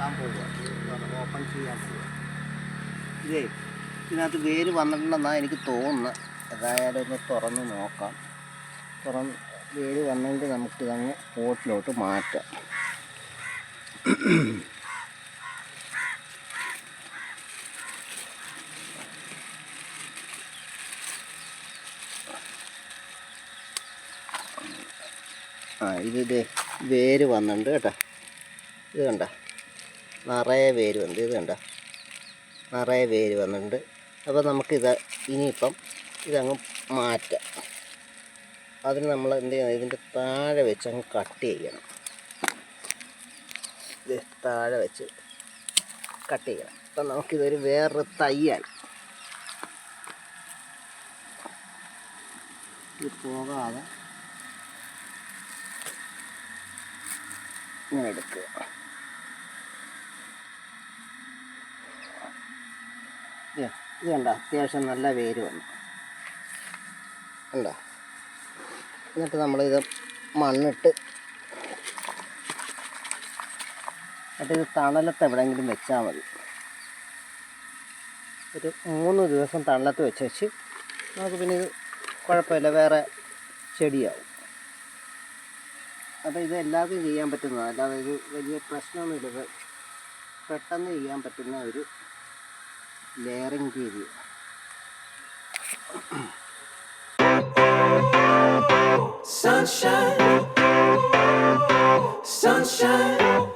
നോക്കാൻ പോവുക, ഓപ്പൺ ചെയ്യാൻ പോവുക. ഇതേ ഇതിനകത്ത് വേര് വന്നിട്ടുണ്ടെന്നാണ് എനിക്ക് തോന്നുന്നത്. ഏതായാലും ഒന്ന് തുറന്ന് നോക്കാം. വേര് വന്നെങ്കിൽ നമുക്കിതങ്ങ് പോട്ടിലോട്ട് മാറ്റാം. ഇത് വേര് വന്നിട്ടുണ്ട് കേട്ടോ. ഇത് കണ്ട നിറയെ വേര് വന്നു. ഇത് കണ്ട നിറയെ വേര് വന്നിട്ടുണ്ട്. അപ്പോൾ നമുക്കിത് ഇനിയിപ്പം ഇതങ്ങ് മാറ്റാം. അതിന് നമ്മൾ എന്ത് ചെയ്യണം, ഇതിൻ്റെ താഴെ വെച്ച് അങ്ങ് കട്ട് ചെയ്യണം. ഇത് താഴെ വെച്ച് കട്ട് ചെയ്യണം. അപ്പം നമുക്കിതൊരു വേറൊരു തൈയായി. ഇത് പോകാതെ ഇങ്ങനെ എടുക്കുക. ഇത് കണ്ട അത്യാവശ്യം നല്ല വേര് വന്നു കണ്ടോ. എന്നിട്ട് നമ്മളിത് മണ്ണിട്ട് ഇത് തണലത്ത് എവിടെയെങ്കിലും വെച്ചാൽ മതി. ഒരു 3 ദിവസം തണലത്ത് വെച്ച് നമുക്ക് പിന്നെ ഇത് കുഴപ്പമില്ല, വേറെ ചെടിയാവും. അപ്പോൾ ഇത് എല്ലാവർക്കും ചെയ്യാൻ പറ്റുന്നതാണ്, അല്ലാതെ ഇത് വലിയ പ്രശ്നമൊന്നുമില്ല. ഇത് പെട്ടെന്ന് ചെയ്യാൻ പറ്റുന്ന ഒരു ലെയറിങ് രീതി. Sunshine, sunshine.